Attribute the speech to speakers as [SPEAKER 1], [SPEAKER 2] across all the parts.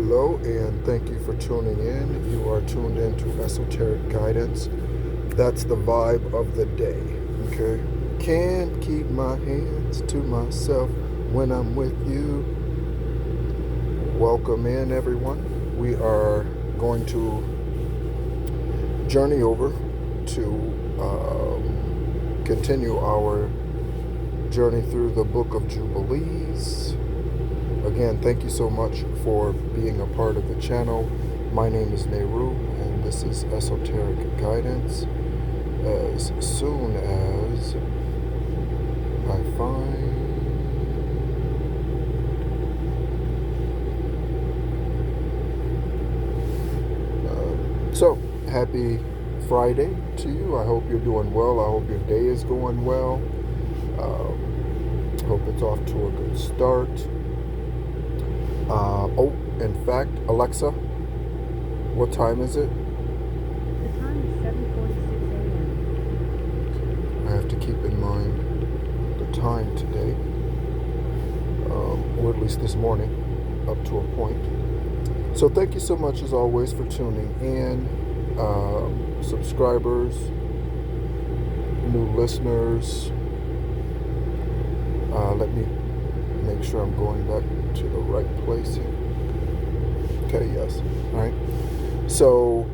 [SPEAKER 1] Hello, and thank you for tuning in. You are tuned into Esoteric Guidance. That's the vibe of the day, okay? Can't keep my hands to myself when I'm with you. Welcome in, everyone. We are going to journey over to continue our journey through the Book of Jubilees. Again, thank you so much for being a part of the channel. My name is Nehru, and this is Esoteric Guidance. As soon as I find... So, happy Friday to you. I hope you're doing well. I hope your day is going well. Hope it's off to a good start. In fact, Alexa, what time is it?
[SPEAKER 2] The time is 7:46 a.m.
[SPEAKER 1] I have to keep in mind the time today, or at least this morning, up to a point. So thank you so much, as always, for tuning in. Subscribers, new listeners. Let me make sure I'm going back to the right place here. Okay, yes. All right. So,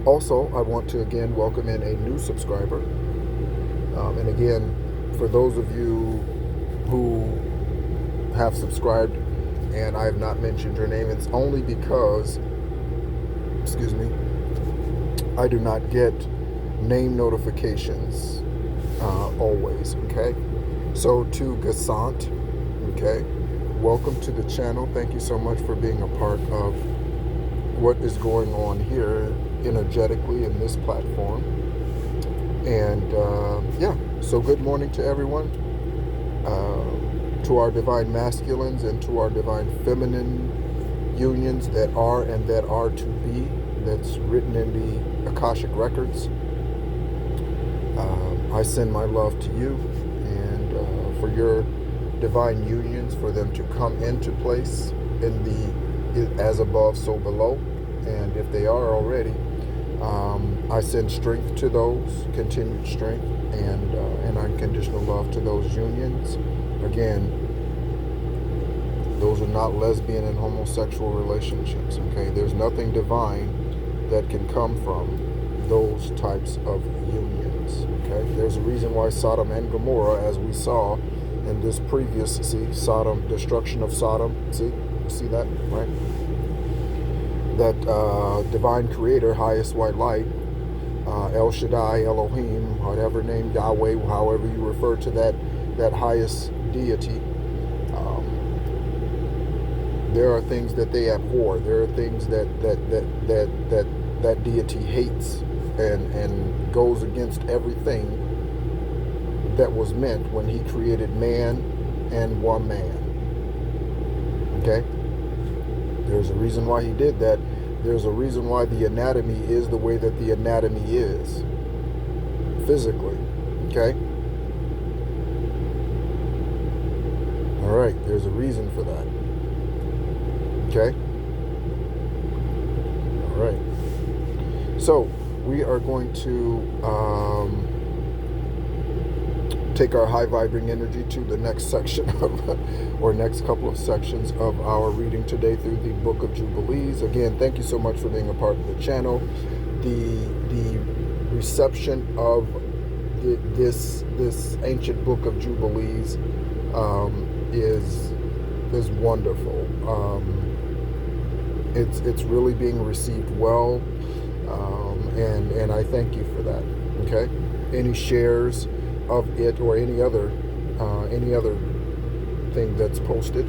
[SPEAKER 1] also, I want to again welcome in a new subscriber. And again, for those of you who have subscribed and I have not mentioned your name, it's only because, excuse me, I do not get name notifications always, okay? So to Gasant, okay, welcome to the channel. Thank you so much for being a part of what is going on here energetically in this platform. And yeah, so good morning to everyone, to our divine masculines and to our divine feminine unions that are and that are to be, that's written in the Akashic Records. I send my love to you, and for your divine unions, for them to come into place in the as above, so below. And if they are already, I send strength to those, continued strength, and unconditional love to those unions. Again, those are not lesbian and homosexual relationships, okay? There's nothing divine that can come from those types of unions, okay? There's a reason why Sodom and Gomorrah, as we saw in this previous, Sodom, destruction of Sodom, see that, right? That divine creator, highest white light, El Shaddai, Elohim, whatever name, Yahweh, however you refer to that highest deity, there are things that they abhor. There are things that deity hates and goes against everything that was meant when he created man and woman. Okay? There's a reason why he did that. There's a reason why the anatomy is the way that the anatomy is. Physically. Okay? Alright, there's a reason for that. Okay? Alright. So, we are going to take our high vibrating energy to the next section of, or next couple of sections of our reading today through the Book of Jubilees. Again, thank you so much for being a part of the channel. The reception of this ancient Book of Jubilees is wonderful. It's really being received well, and I thank you for that. Okay, any shares of it or any other thing that's posted,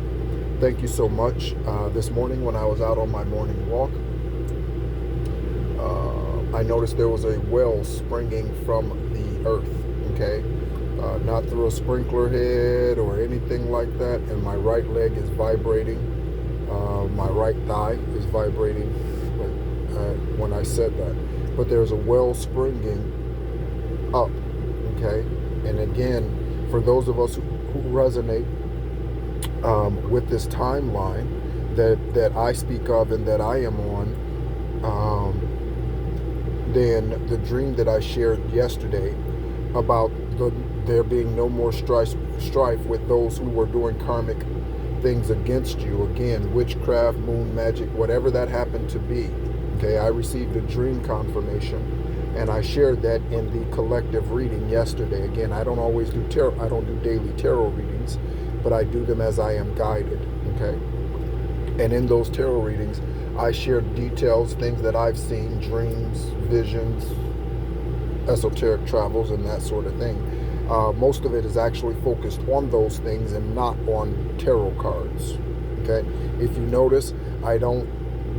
[SPEAKER 1] thank you so much. This morning when I was out on my morning walk, I noticed there was a well springing from the earth. Okay, not through a sprinkler head or anything like that, and my right leg is vibrating. My right thigh is vibrating when I said that. But there's a well springing up, okay? And again, for those of us who resonate with this timeline, that I speak of and that I am on, than the dream that I shared yesterday about there being no more strife with those who were doing karmic things against you. Again, witchcraft, moon magic, whatever that happened to be. Okay, I received a dream confirmation, and I shared that in the collective reading yesterday. Again, I don't always do tarot. I don't do daily tarot readings, but I do them as I am guided. Okay, and in those tarot readings, I shared details, things that I've seen, dreams, visions, esoteric travels, and that sort of thing. Most of it is actually focused on those things and not on tarot cards. Okay, if you notice, I don't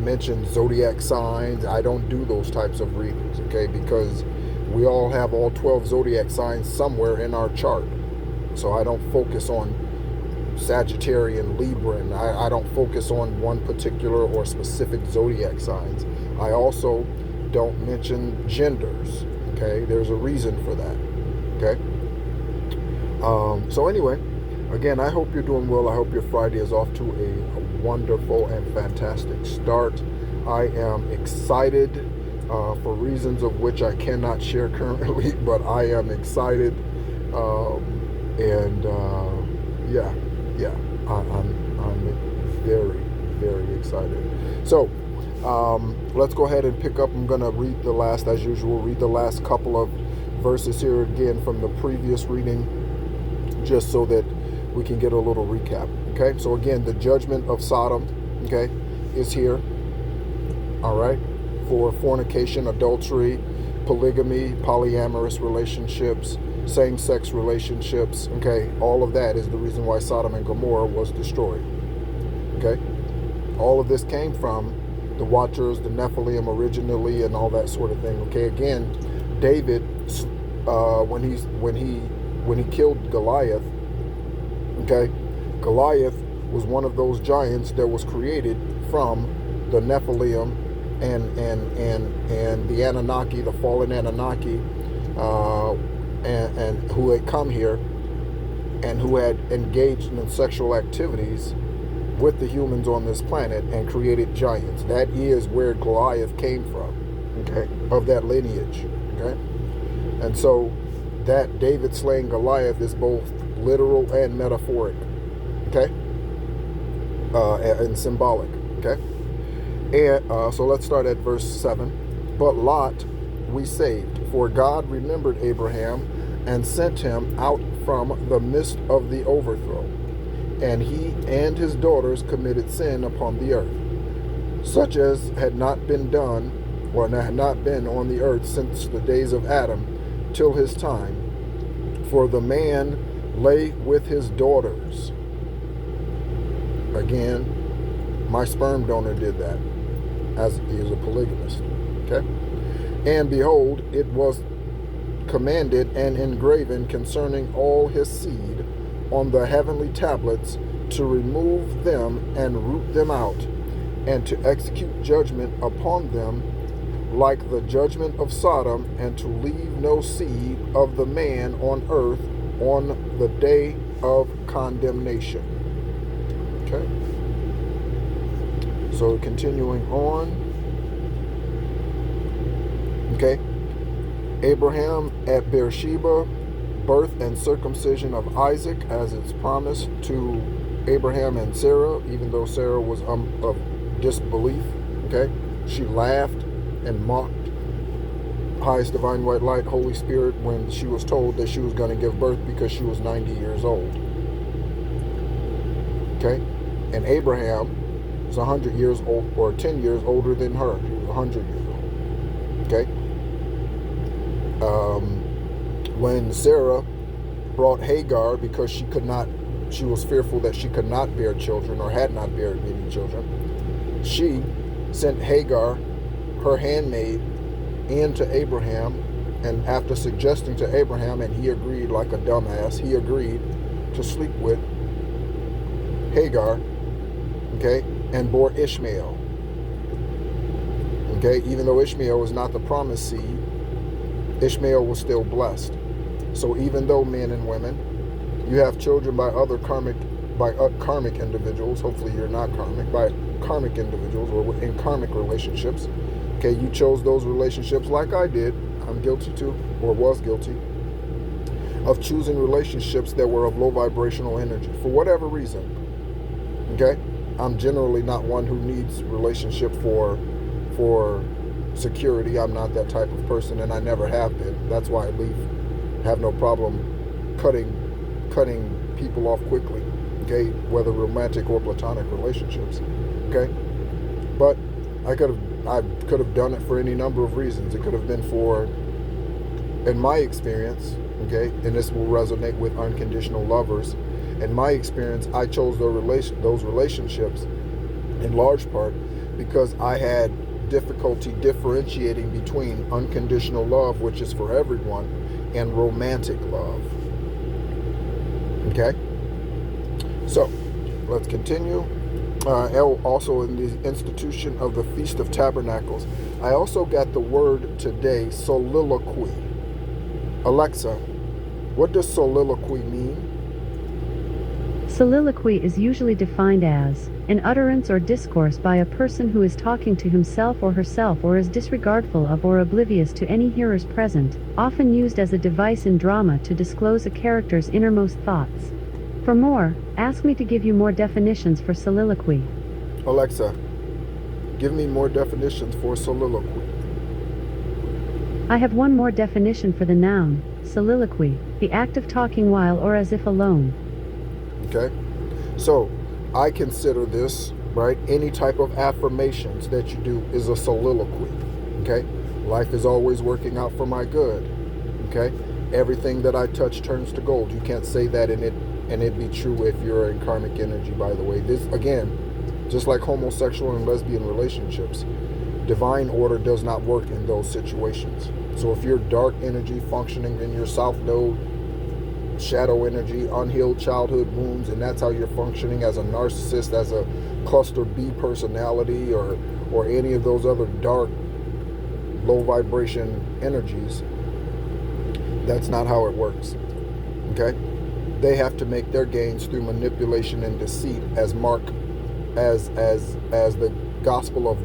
[SPEAKER 1] mention zodiac signs. I don't do those types of readings. Okay, because we all have all 12 zodiac signs somewhere in our chart. So I don't focus on Sagittarian, Libran. I don't focus on one particular or specific zodiac signs. I also don't mention genders. Okay, there's a reason for that. Okay. So anyway, again, I hope you're doing well. I hope your Friday is off to a wonderful and fantastic start. I am excited for reasons of which I cannot share currently, but I am excited, I'm very, very excited. So let's go ahead and pick up. I'm going to read the last, as usual, read the last couple of verses here again from the previous reading, just so that we can get a little recap. Okay, so again, the judgment of Sodom, okay, is here. All right, for fornication, adultery, polygamy, polyamorous relationships, same-sex relationships. Okay, all of that is the reason why Sodom and Gomorrah was destroyed. Okay, all of this came from the Watchers, the Nephilim originally, and all that sort of thing. Okay, again, David, when he killed Goliath, okay, Goliath was one of those giants that was created from the Nephilim and the Anunnaki, the fallen Anunnaki, and who had come here and who had engaged in sexual activities with the humans on this planet and created giants. That is where Goliath came from, okay, of that lineage, okay? And so that David slaying Goliath is both literal and metaphoric, okay, and symbolic, okay? And so let's start at verse 7. But Lot we saved, for God remembered Abraham and sent him out from the midst of the overthrow. And he and his daughters committed sin upon the earth, such as had not been done, or had not been on the earth since the days of Adam till his time. For the man lay with his daughters. Again, my sperm donor did that, as he is a polygamist. Okay? And behold, it was commanded and engraven concerning all his seed on the heavenly tablets to remove them and root them out, and to execute judgment upon them like the judgment of Sodom, and to leave no seed of the man on earth on the day of condemnation. Okay. So continuing on. Okay. Abraham at Beersheba, birth and circumcision of Isaac, as it's promised to Abraham and Sarah, even though Sarah was of disbelief. Okay. She laughed and mocked highest divine white light, Holy Spirit, when she was told that she was going to give birth because she was 90 years old. Okay? And Abraham was 100 years old, or 10 years older than her. He was 100 years old. Okay? When Sarah brought Hagar because she was fearful that she could not bear children, or had not bared any children, she sent Hagar, her handmaid, into Abraham, and after suggesting to Abraham, and he agreed like a dumbass, he agreed to sleep with Hagar, okay, and bore Ishmael. Okay, even though Ishmael was not the promised seed, Ishmael was still blessed. So even though, men and women, you have children by other karmic individuals, hopefully you're not karmic, by karmic individuals or in karmic relationships. Okay, you chose those relationships like I did. I'm guilty too, or was guilty, of choosing relationships that were of low vibrational energy for whatever reason. Okay, I'm generally not one who needs relationship for security. I'm not that type of person, and I never have been. That's why I have no problem cutting people off quickly. Okay, whether romantic or platonic relationships. Okay, but I could have done it for any number of reasons. It could have been for, in my experience, okay, and this will resonate with unconditional lovers. In my experience, I chose those relationships in large part because I had difficulty differentiating between unconditional love, which is for everyone, and romantic love. Okay? So, let's continue. Also in the institution of the Feast of Tabernacles, I also got the word today, soliloquy. Alexa, what does soliloquy mean?
[SPEAKER 2] Soliloquy is usually defined as an utterance or discourse by a person who is talking to himself or herself or is disregardful of or oblivious to any hearers present, often used as a device in drama to disclose a character's innermost thoughts. For more, ask me to give you more definitions for soliloquy.
[SPEAKER 1] Alexa, give me more definitions for soliloquy.
[SPEAKER 2] I have one more definition for the noun, soliloquy, the act of talking while or as if alone.
[SPEAKER 1] Okay, so I consider this, right, any type of affirmations that you do is a soliloquy. Okay, life is always working out for my good. Okay, everything that I touch turns to gold. You can't say that and it be true if you're in karmic energy, by the way. This, again, just like homosexual and lesbian relationships, divine order does not work in those situations. So if you're dark energy functioning in your south node, shadow energy, unhealed childhood wounds, and that's how you're functioning as a narcissist, as a cluster B personality, or any of those other dark, low vibration energies, that's not how it works. Okay? They have to make their gains through manipulation and deceit, as the Gospel of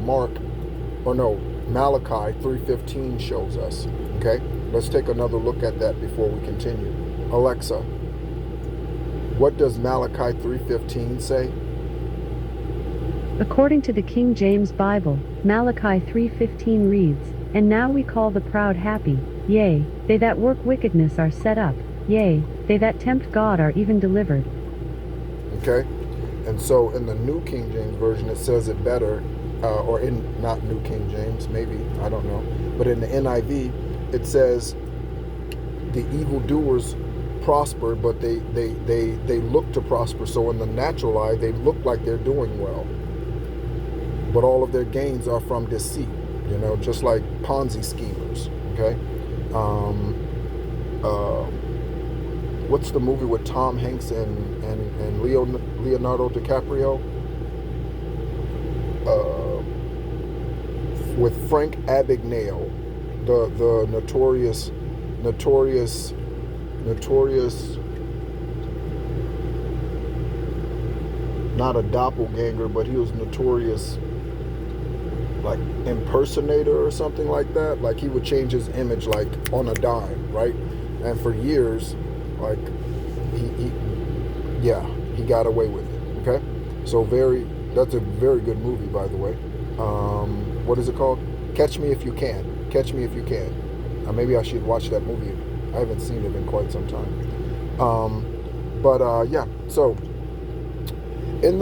[SPEAKER 1] Malachi 3:15 shows us. Okay? Let's take another look at that before we continue. Alexa, what does Malachi 3:15 say?
[SPEAKER 2] According to the King James Bible, Malachi 3:15 reads, "And now we call the proud happy, yea, they that work wickedness are set up, yea, they that tempt God are even delivered."
[SPEAKER 1] Okay, and so in the New King James Version it says it better, or in not New King James, maybe, I don't know, but in the NIV it says the evildoers prosper, but they look to prosper. So in the natural eye, they look like they're doing well, but all of their gains are from deceit. Just like Ponzi schemers. Okay. What's the movie with Tom Hanks and Leonardo DiCaprio? With Frank Abagnale, the notorious, not a doppelganger, but he was notorious, like impersonator or something like that. Like he would change his image like on a dime, right? And for years, like he got away with it. Okay, so that's a very good movie, by the way. What is it called? Catch Me If You Can. Catch Me If You Can. Maybe I should watch that movie. I haven't seen it in quite some time. So in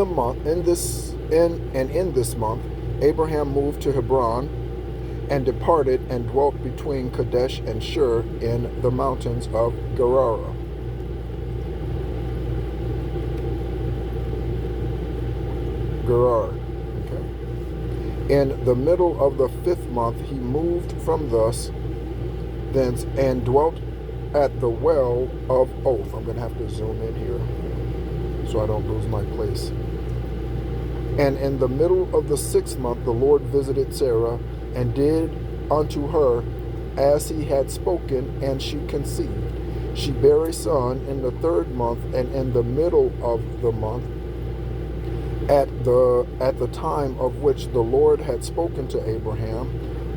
[SPEAKER 1] this month, Abraham moved to Hebron and departed and dwelt between Kadesh and Shur in the mountains of Gerar. Okay. In the middle of the 5th month, he moved from thence and dwelt at the well of Oath. I'm going to have to zoom in here so I don't lose my place. And in the middle of the 6th month, the Lord visited Sarah and did unto her as he had spoken, and she conceived. She bare a son in the 3rd month, and in the middle of the month, at the time of which the Lord had spoken to Abraham,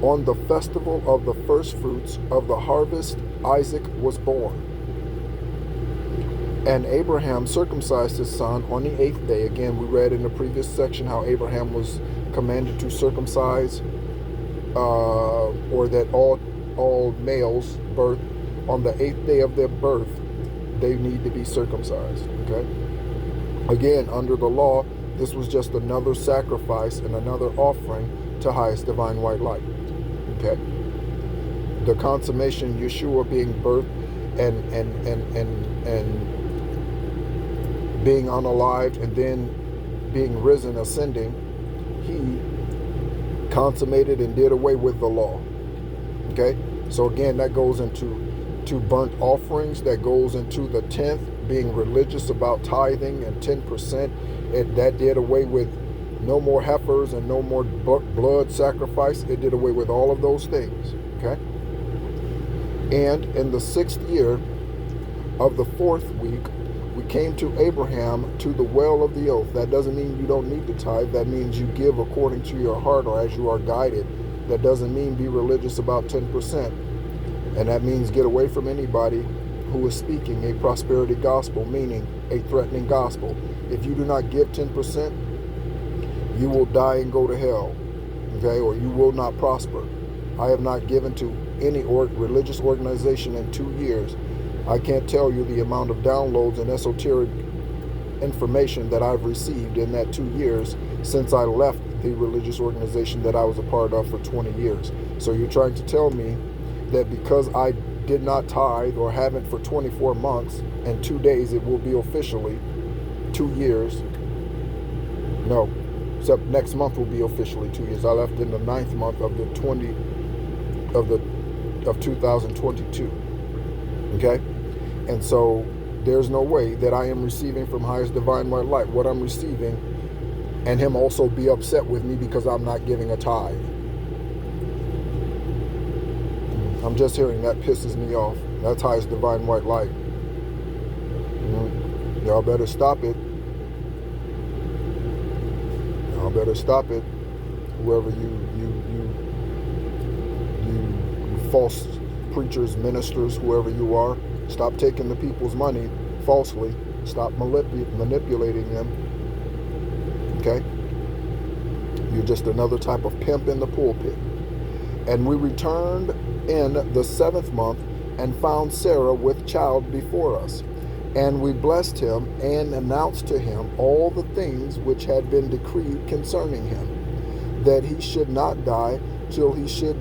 [SPEAKER 1] on the festival of the first fruits of the harvest, Isaac was born. And Abraham circumcised his son on the 8th day. Again, we read in the previous section how Abraham was commanded to circumcise, or that all males birth on the 8th day of their birth, they need to be circumcised. Okay. Again, under the law, this was just another sacrifice and another offering to highest divine white light. Okay. The consummation, Yeshua being birthed and being unalived and then being risen, ascending, he consummated and did away with the law. Okay. So again, that goes into burnt offerings, that goes into the 10th, being religious about tithing and 10%. That did away with no more heifers and no more blood sacrifice. It did away with all of those things. Okay. And in the 6th year of the 4th week, we came to Abraham to the well of the oath. That doesn't mean you don't need to tithe. That means you give according to your heart or as you are guided. That doesn't mean be religious about 10%. And that means get away from anybody who is speaking a prosperity gospel, meaning a threatening gospel. If you do not give 10%, you will die and go to hell, okay, or you will not prosper. I have not given to any religious organization in 2 years. I can't tell you the amount of downloads and esoteric information that I've received in that 2 years since I left the religious organization that I was a part of for 20 years. So you're trying to tell me that because I did not tithe or haven't for 24 months and 2 days, it will be officially 2 years? No. Except next month will be officially 2 years. I left in the 9th month of 2022. Okay? And so there's no way that I am receiving from highest divine white light what I'm receiving and him also be upset with me because I'm not giving a tithe. I'm just hearing that pisses me off. That's highest divine white light. Y'all better stop it. Y'all better stop it. Whoever you false preachers, ministers, whoever you are, stop taking the people's money falsely. Stop manipulating them. Okay? You're just another type of pimp in the pulpit. And we returned in the 7th month and found Sarah with child before us. And we blessed him and announced to him all the things which had been decreed concerning him, that he should not die till he should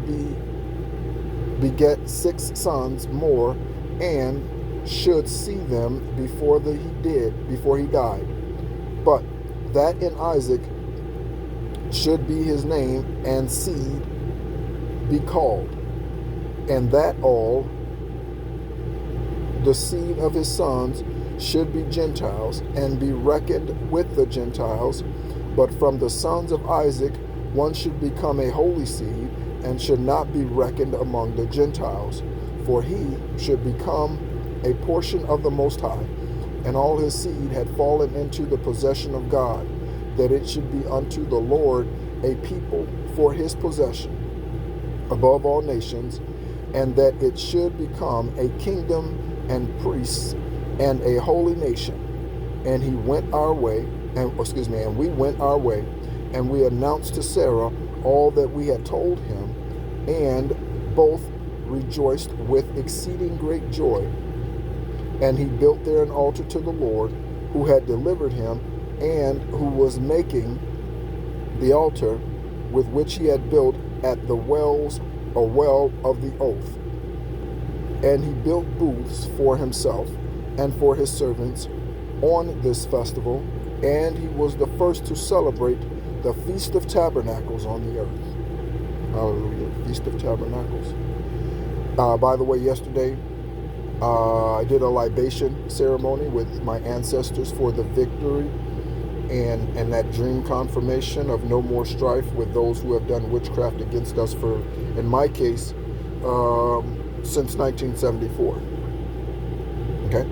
[SPEAKER 1] beget 6 sons more, and should see them before he died. But that in Isaac should be his name and seed be called, and that all the seed of his sons should be Gentiles, and be reckoned with the Gentiles. But from the sons of Isaac one should become a holy seed, and should not be reckoned among the Gentiles, for he should become a portion of the Most High. And all his seed had fallen into the possession of God, that it should be unto the Lord a people for his possession above all nations, and that it should become a kingdom and priests and a holy nation. And we went our way, and we announced to Sarah all that we had told him, and both rejoiced with exceeding great joy. And he built there an altar to the Lord, who had delivered him, and who was making the altar with which he had built at the well of the oath. And he built booths for himself and for his servants on this festival, and he was the first to celebrate the Feast of Tabernacles on the earth. Hallelujah. Feast of Tabernacles. By the way, yesterday I did a libation ceremony with my ancestors for the victory and that dream confirmation of no more strife with those who have done witchcraft against us for, in my case, since 1974. Okay?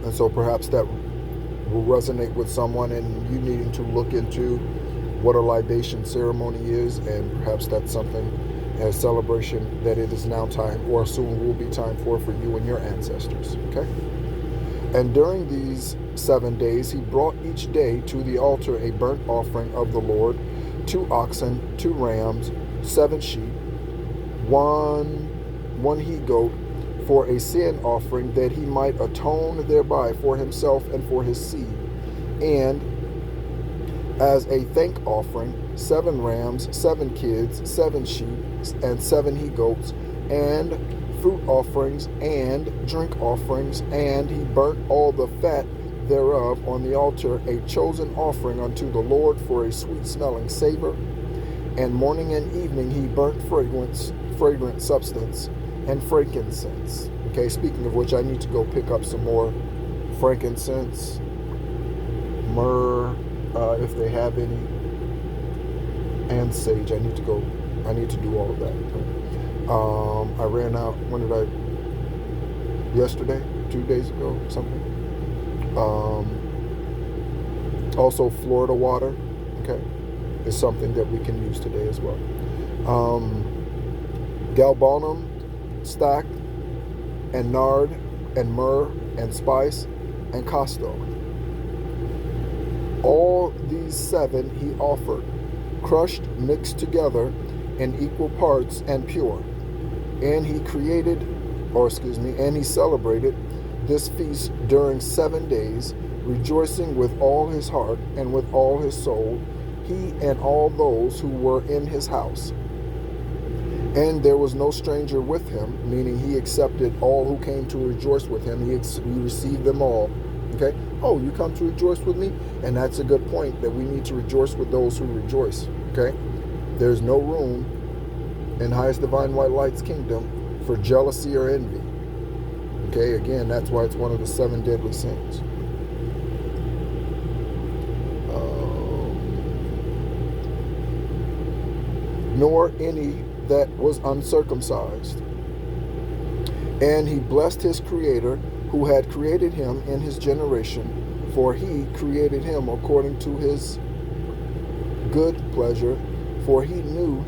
[SPEAKER 1] And so perhaps that will resonate with someone and you needing to look into what a libation ceremony is, and perhaps that's something, a celebration that it is now time, or soon will be time for you and your ancestors. Okay? And during these 7 days, he brought each day to the altar a burnt offering of the Lord, 2 oxen, 2 rams, 7 sheep, one he-goat, for a sin offering, that he might atone thereby for himself and for his seed. And as a thank offering, 7 rams, 7 kids, 7 sheep, and 7 he-goats, and fruit offerings and drink offerings. And he burnt all the fat thereof on the altar, a chosen offering unto the Lord for a sweet-smelling savor. And morning and evening he burnt fragrant substance and frankincense. Okay, speaking of which, I need to go pick up some more frankincense, myrrh, if they have any, and sage. I need to do all of that. I ran out, when did I, yesterday, 2 days ago, something. Also Florida water, okay, is something that we can use today as well. Galbanum, stack, and nard, and myrrh, and spice, and casto. All these 7 he offered, crushed, mixed together in equal parts and pure. And he celebrated this feast during 7 days, rejoicing with all his heart and with all his soul, he and all those who were in his house. And there was no stranger with him, meaning he accepted all who came to rejoice with him. He received them all. Okay? Oh, you come to rejoice with me? And that's a good point, that we need to rejoice with those who rejoice. Okay? There's no room in Highest Divine White Light's kingdom for jealousy or envy. Okay? Again, that's why it's one of the 7 deadly sins. Nor any that was uncircumcised. And he blessed his Creator, who had created him in his generation, for he created him according to his good pleasure, for he knew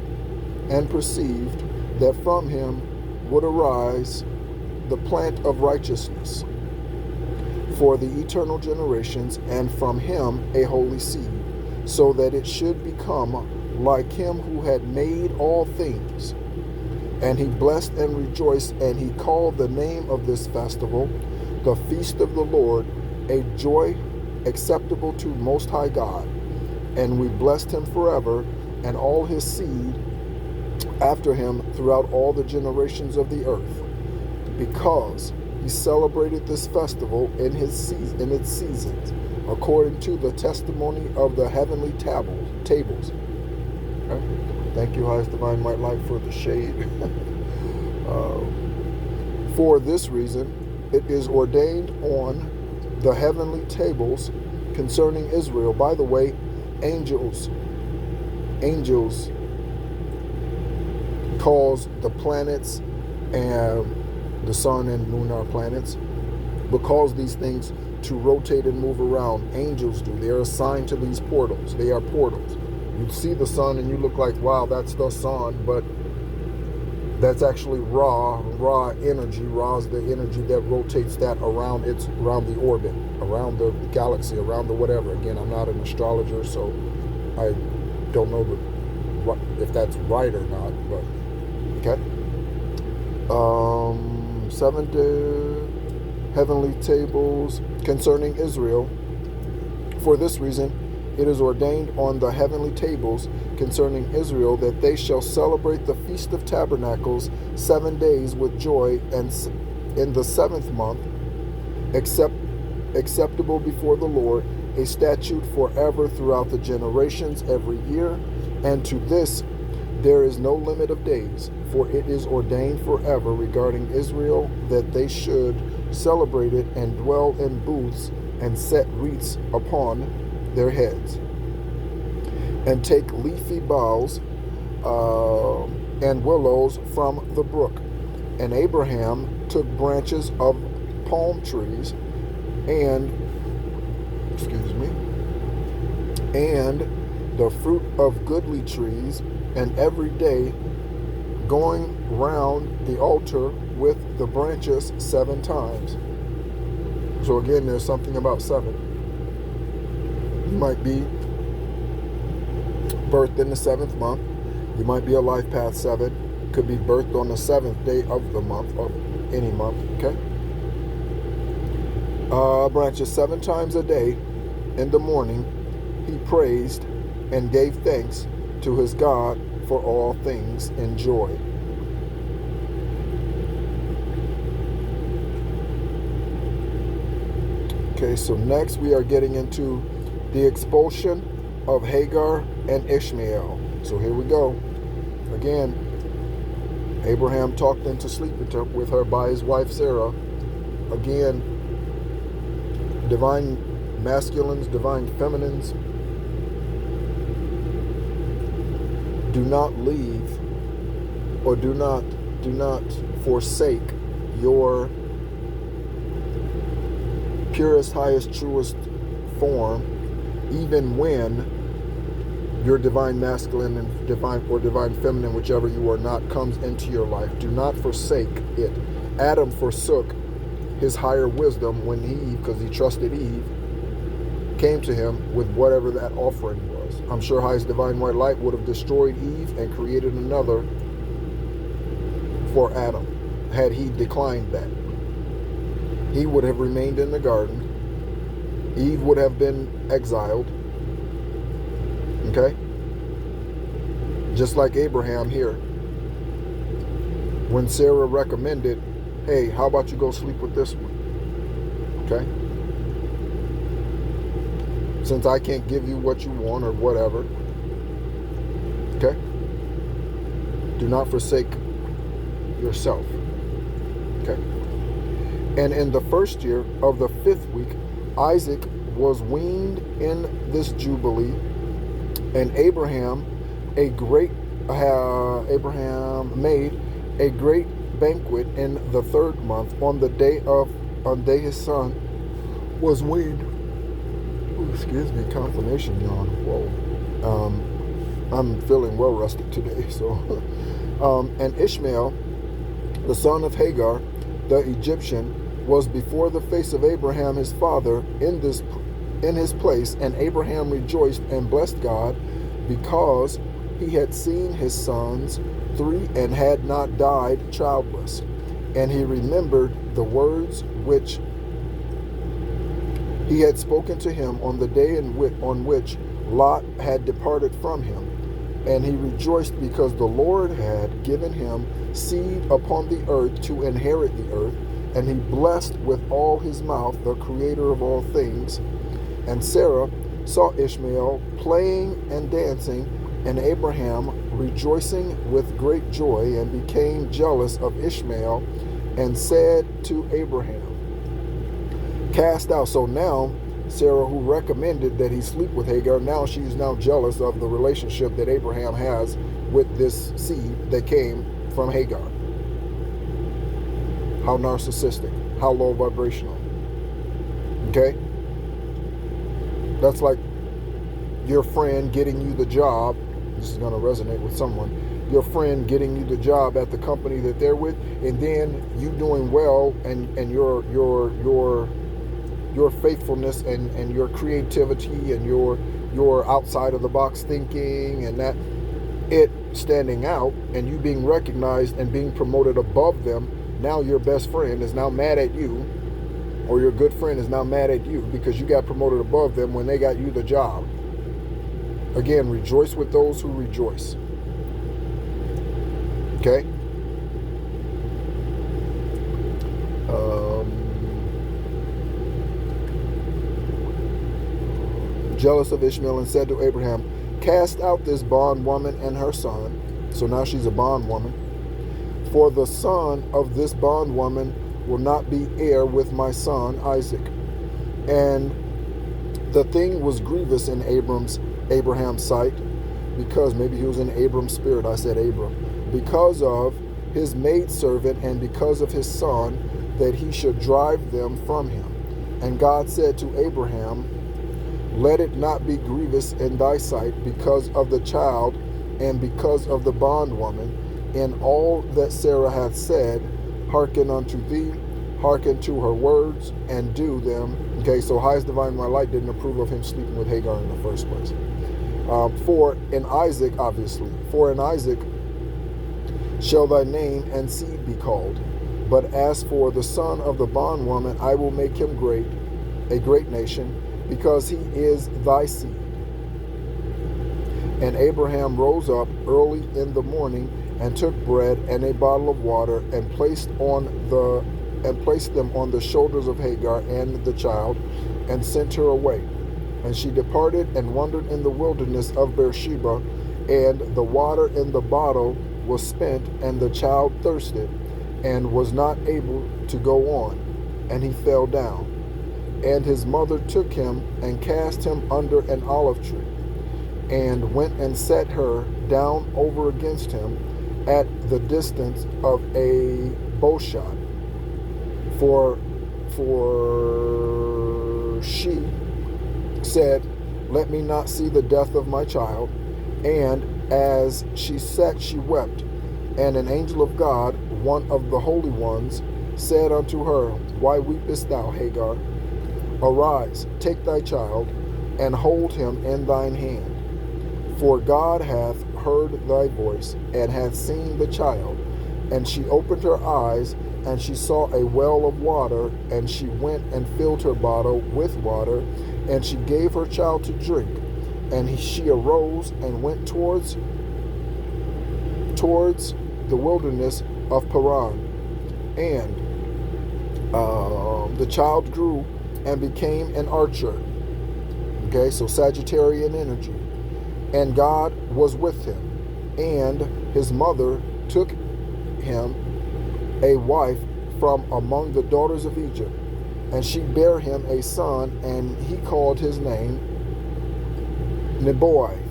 [SPEAKER 1] and perceived that from him would arise the plant of righteousness for the eternal generations, and from him a holy seed, so that it should become like him who had made all things. And he blessed and rejoiced, and he called the name of this festival the feast of the Lord, a joy acceptable to Most High God. And we blessed him forever, and all his seed after him throughout all the generations of the earth, because he celebrated this festival in its seasons, according to the testimony of the heavenly tables. Okay? Thank you, Highest Divine White Light, for the shade. For this reason, it is ordained on the heavenly tables concerning Israel. By the way, angels calls the planets, and the sun and moon are planets, but calls these things to rotate and move around. Angels do. They are assigned to these portals. They are portals. You see the sun and you look like, wow, that's the sun, but that's actually raw energy. Ra is the energy that rotates that around the orbit, around the galaxy, around the whatever. Again, I'm not an astrologer, so I don't know if that's right or not, but okay. 7 heavenly tables concerning Israel. For this reason, it is ordained on the heavenly tables concerning Israel that they shall celebrate the Feast of Tabernacles 7 days with joy, and in the 7th month, acceptable before the Lord, a statute forever throughout the generations every year. And to this there is no limit of days, for it is ordained forever regarding Israel that they should celebrate it and dwell in booths and set wreaths upon their heads, and take leafy boughs and willows from the brook. And Abraham took branches of palm trees and excuse me, and the fruit of goodly trees, and every day going round the altar with the branches 7 times. So again, there's something about 7. You might be birthed in the 7th month. You might be a life path 7. Could be birthed on the 7th day of the month, of any month, okay? Branches 7 times a day. In the morning, he praised and gave thanks to his God for all things in joy. Okay, so next we are getting into the expulsion of Hagar and Ishmael. So here we go. Again, Abraham talked into sleep with her by his wife Sarah. Again, divine masculines, divine feminines, do not leave or do not forsake your purest, highest, truest form, even when your divine masculine and divine feminine, whichever you are not, comes into your life. Do not forsake it. Adam forsook his higher wisdom when Eve, because he trusted Eve, came to him with whatever that offering was. I'm sure his divine white light would have destroyed Eve and created another for Adam had he declined that. He would have remained in the garden. Eve would have been exiled. Okay? Just like Abraham here. When Sarah recommended, hey, how about you go sleep with this one? Okay? Since I can't give you what you want or whatever. Okay? Do not forsake yourself. Okay? And in the first year of the 5th week, Isaac was weaned in this jubilee, and Abraham made a great banquet in the 3rd month on the day his son was weaned. Ooh, excuse me, confirmation yawn. Whoa. I'm feeling well rested today. So, and Ishmael, the son of Hagar, the Egyptian, was before the face of Abraham his father in his place, and Abraham rejoiced and blessed God because he had seen his sons 3 and had not died childless. And he remembered the words which he had spoken to him on the day on which Lot had departed from him. And he rejoiced because the Lord had given him seed upon the earth to inherit the earth. And he blessed with all his mouth the Creator of all things. And Sarah saw Ishmael playing and dancing, and Abraham rejoicing with great joy, and became jealous of Ishmael, and said to Abraham, cast out. So now Sarah, who recommended that he sleep with Hagar, now she's now jealous of the relationship that Abraham has with this seed that came from Hagar. How narcissistic, how low vibrational. Okay? That's like your friend getting you the job. This is going to resonate with someone. Your friend getting you the job at the company that they're with, and then you doing well, and your faithfulness and your creativity and your outside of the box thinking, and that it standing out, and you being recognized and being promoted above them. Now your best friend is now mad at you, or your good friend is now mad at you because you got promoted above them when they got you the job. Again, rejoice with those who rejoice. Okay? Jealous of Ishmael, and said to Abraham, cast out this bondwoman and her son. So now she's a bondwoman. For the son of this bondwoman will not be heir with my son Isaac. And the thing was grievous in Abraham's sight, because maybe he was in Abram's spirit. I said Abram. Because of his maidservant and because of his son, that he should drive them from him. And God said to Abraham, Let it not be grievous in thy sight because of the child and because of the bondwoman. In all that Sarah hath said, hearken unto thee, hearken to her words, and do them. Okay, so highest divine light didn't approve of him sleeping with Hagar in the first place. For in Isaac shall thy name and seed be called. But as for the son of the bondwoman, I will make him great, a great nation, because he is thy seed. And Abraham rose up early in the morning and took bread and a bottle of water and placed them on the shoulders of Hagar and the child, and sent her away. And she departed and wandered in the wilderness of Beersheba, and the water in the bottle was spent, and the child thirsted, and was not able to go on, and he fell down. And his mother took him and cast him under an olive tree, and went and set her down over against him at the distance of a bowshot. For she said, let me not see the death of my child. And as she sat, she wept. And an angel of God, one of the holy ones, said unto her, why weepest thou, Hagar? Arise, take thy child, and hold him in thine hand. For God hath heard thy voice, and hath seen the child. And she opened her eyes, and she saw a well of water, and she went and filled her bottle with water, and she gave her child to drink. And she arose and went towards the wilderness of Paran. And the child grew and became an archer. Okay, so Sagittarian energy. And God was with him. And his mother took him a wife from among the daughters of Egypt. And she bare him a son, and he called his name Neboith.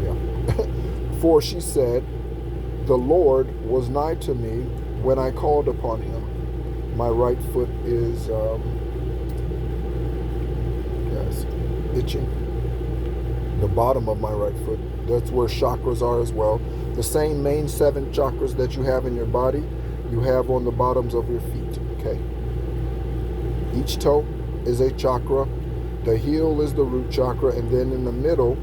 [SPEAKER 1] Yeah. For she said, the Lord was nigh to me when I called upon him. My right foot is itching. The bottom of my right foot. That's where chakras are as well. The same main 7 chakras that you have in your body, you have on the bottoms of your feet. Okay. Each toe is a chakra. The heel is the root chakra, and then in the middle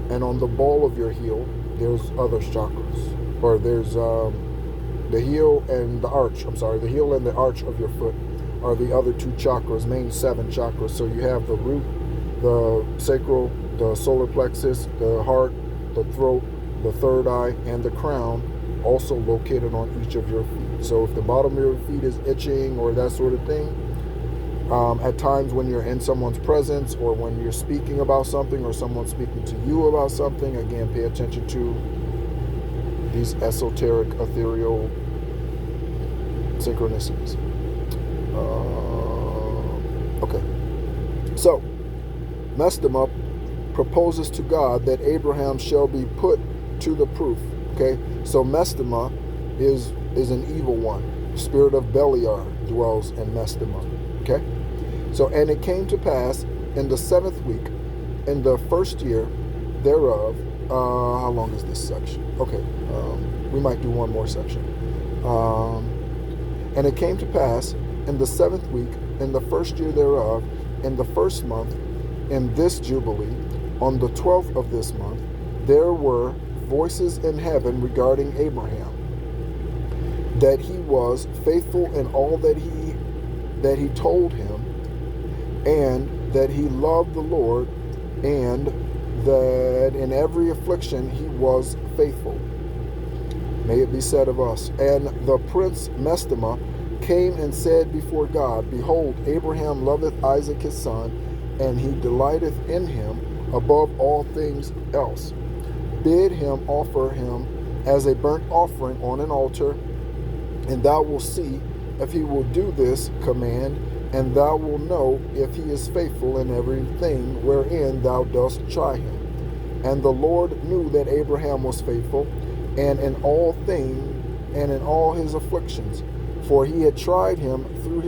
[SPEAKER 1] and on the ball of your heel, there's other chakras. Or there's the heel and the arch. The heel and the arch of your foot are the other 2 chakras, main 7 chakras. So you have the root, the sacral, the solar plexus, the heart, the throat, the third eye, and the crown, also located on each of your feet. So if the bottom of your feet is itching or that sort of thing, at times when you're in someone's presence or when you're speaking about something or someone's speaking to you about something, again, pay attention to these esoteric, ethereal synchronicities. Okay. So, Mestema proposes to God that Abraham shall be put to the proof. Okay, so Mestema is an evil one. Spirit of Beliar dwells in Mestema. Okay, so and it came to pass in the 7th week, in the 1st year thereof. How long is this section? Okay, we might do one more section. And it came to pass in the 7th week, in the 1st year thereof, in the 1st month, in this Jubilee, on the 12th of this month, there were voices in heaven regarding Abraham, that he was faithful in all that he told him, and that he loved the Lord, and that in every affliction he was faithful. May it be said of us. And the prince Mestema came and said before God, behold, Abraham loveth Isaac his son, and he delighteth in him above all things else. Bid him offer him as a burnt offering on an altar, and thou wilt see if he will do this command, and thou wilt know if he is faithful in everything wherein thou dost try him. And the Lord knew that Abraham was faithful, and in all things, and in all his afflictions, for he had tried him through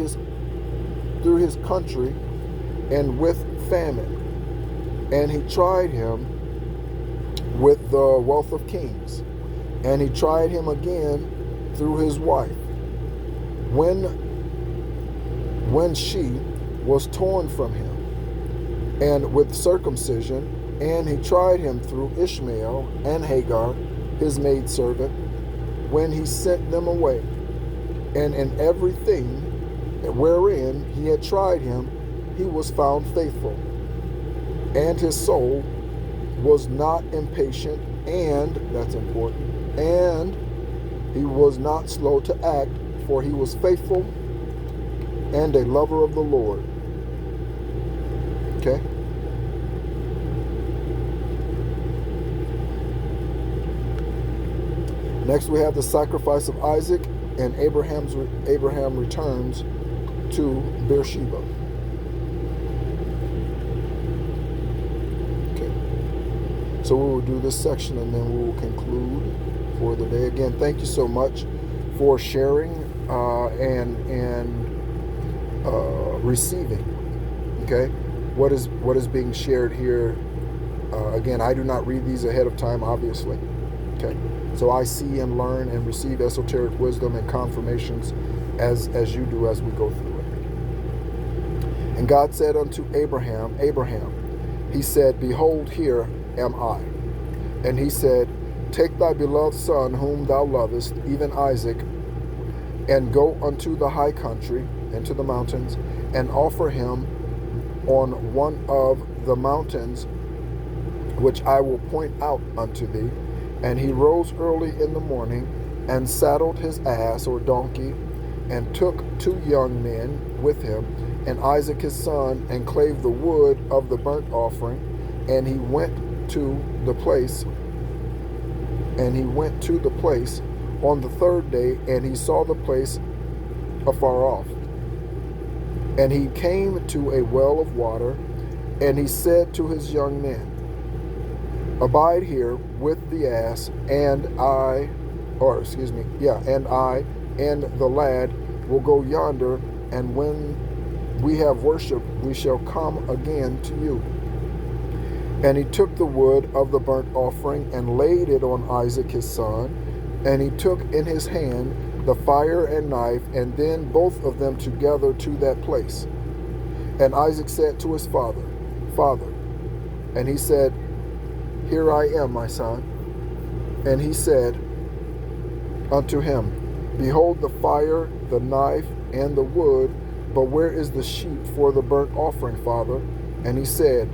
[SPEAKER 1] through his country and with famine. And he tried him with the wealth of kings. And he tried him again through his wife, when she was torn from him, and with circumcision. And he tried him through Ishmael and Hagar, his maidservant, when he sent them away. And in everything wherein he had tried him, he was found faithful. And his soul was not impatient, and, that's important, and he was not slow to act, for he was faithful and a lover of the Lord. Okay? Next we have the sacrifice of Isaac, and Abraham returns to Beersheba. Okay. So we will do this section and then we will conclude for the day. Again, thank you so much for sharing and receiving. Okay, what is being shared here? Again, I do not read these ahead of time, obviously. Okay, so I see and learn and receive esoteric wisdom and confirmations as you do as we go through it. And God said unto Abraham, Abraham, he said, Behold, here am I. And he said, Take thy beloved son, whom thou lovest, even Isaac, and go unto the high country, into the mountains, and offer him on one of the mountains which I will point out unto thee. And he rose early in the morning, and saddled his ass or donkey, and took 2 young men with him, and Isaac his son, and clave the wood of the burnt offering. And he went to the place, on the 3rd day, and he saw the place afar off. And he came to a well of water, and he said to his young men, Abide here with the ass, and I and the lad will go yonder, and when we have worshipped, we shall come again to you. And he took the wood of the burnt offering, and laid it on Isaac his son, and he took in his hand the fire and knife, and then both of them together to that place. And Isaac said to his father, Father. And he said, Here I am, my son. And he said unto him, Behold the fire, the knife, and the wood, but where is the sheep for the burnt offering, Father? And he said,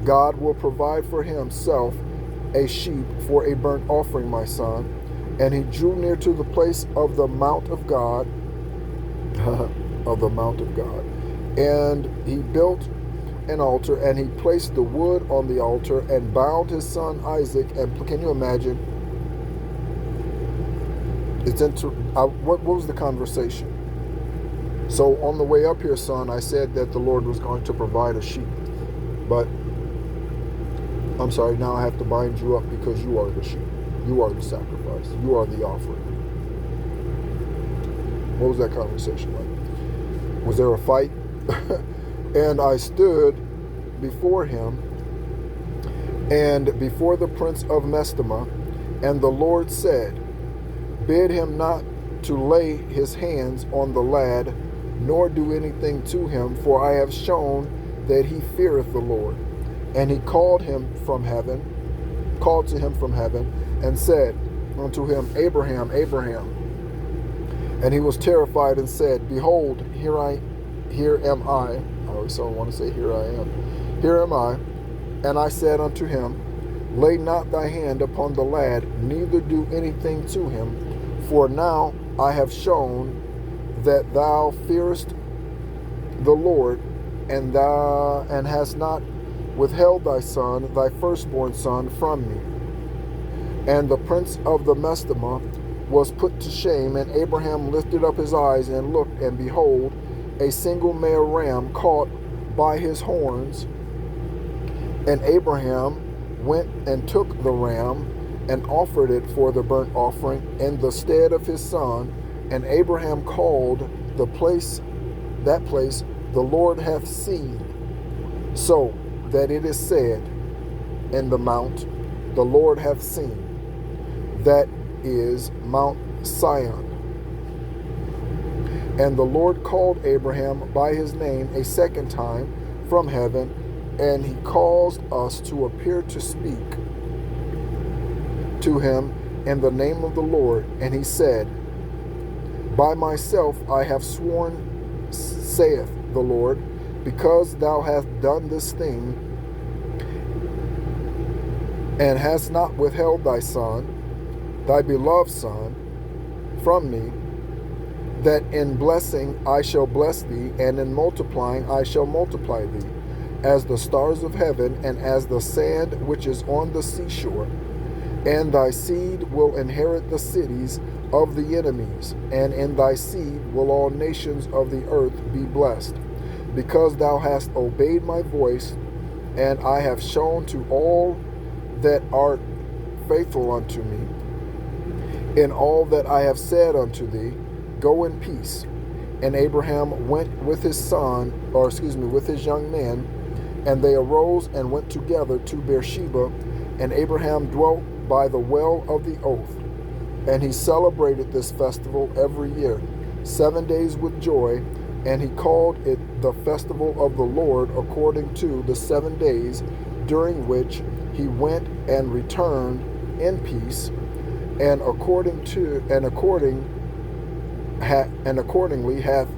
[SPEAKER 1] God will provide for himself a sheep for a burnt offering, my son. And he drew near to the place of the mount of God, and he built an altar, and he placed the wood on the altar, and bound his son Isaac. And can you imagine? What was the conversation? So on the way up here, son, I said that the Lord was going to provide a sheep, but I'm sorry, now I have to bind you up because you are the sheep. You are the sacrifice. You are the offering. What was that conversation like? Was there a fight? And I stood before him and before the prince of Mestama, and the Lord said, Bid him not to lay his hands on the lad, nor do anything to him, for I have shown that he feareth the Lord. And he called to him from heaven, and said unto him, Abraham, Abraham. And he was terrified and said, Behold, here am I. I always want to say, here I am. Here am I. And I said unto him, Lay not thy hand upon the lad, neither do anything to him, for now I have shown that thou fearest the Lord, and hast not withheld thy son, thy firstborn son, from me. And the prince of the Mestama was put to shame, and Abraham lifted up his eyes and looked, and behold, a single male ram caught by his horns. And Abraham went and took the ram and offered it for the burnt offering in the stead of his son. And Abraham called that place the Lord hath seen, so that it is said in the mount, the Lord hath seen, that is Mount Sion. And the Lord called Abraham by his name a second time from heaven, and he caused us to appear to speak to him in the name of the Lord. And he said, by myself I have sworn, saith the Lord, because thou hast done this thing, and hast not withheld thy son, thy beloved son, from me, that in blessing I shall bless thee, and in multiplying I shall multiply thee, as the stars of heaven, and as the sand which is on the seashore. And thy seed will inherit the cities of the enemies, and in thy seed will all nations of the earth be blessed, because thou hast obeyed my voice, and I have shown to all that art faithful unto me, in all that I have said unto thee. Go in peace. And Abraham went with his with his young men, and they arose and went together to Beersheba, and Abraham dwelt by the well of the oath. And he celebrated this festival every year, 7 days with joy, and he called it the festival of the Lord, according to the 7 days during which he went and returned in peace, and accordingly hath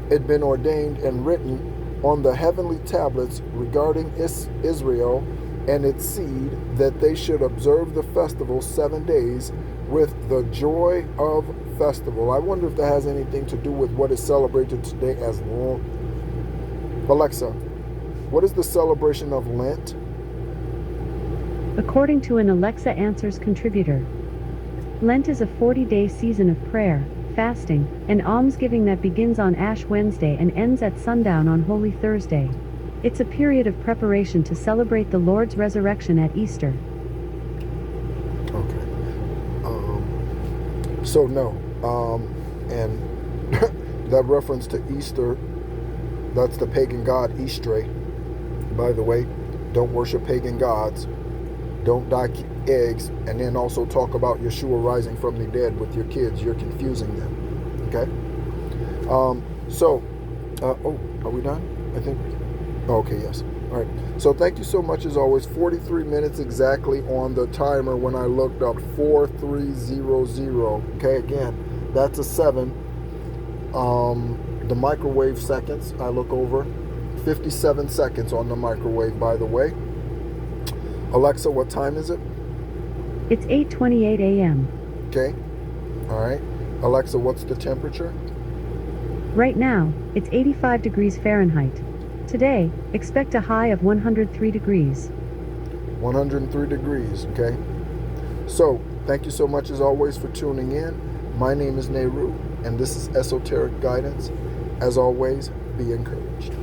[SPEAKER 1] it been ordained and written on the heavenly tablets regarding Israel and its seed, that they should observe the festival 7 days with the joy of festival. I wonder if that has anything to do with what is celebrated today as Lent. Alexa, what is the celebration of Lent?
[SPEAKER 2] According to an Alexa Answers contributor, Lent is a 40-day season of prayer, fasting, and almsgiving that begins on Ash Wednesday and ends at sundown on Holy Thursday. It's a period of preparation to celebrate the Lord's resurrection at Easter.
[SPEAKER 1] Okay. So no. And that reference to Easter, that's the pagan god Easter. By the way, don't worship pagan gods. Don't dye eggs, and then also talk about Yeshua rising from the dead with your kids. You're confusing them. Okay? Are we done? I think. Okay, yes. All right. So thank you so much as always. 43 minutes exactly on the timer when I looked up 4300. Okay, again, that's a 7. The microwave seconds, I look over. 57 seconds on the microwave, by the way. Alexa, what time is it?
[SPEAKER 2] It's 8:28 a.m.
[SPEAKER 1] Okay. All right. Alexa, what's the temperature?
[SPEAKER 2] Right now, it's 85 degrees Fahrenheit. Today, expect a high of 103 degrees.
[SPEAKER 1] 103 degrees, okay? So, thank you so much as always for tuning in. My name is Nehru, and this is Esoteric Guidance. As always, be encouraged.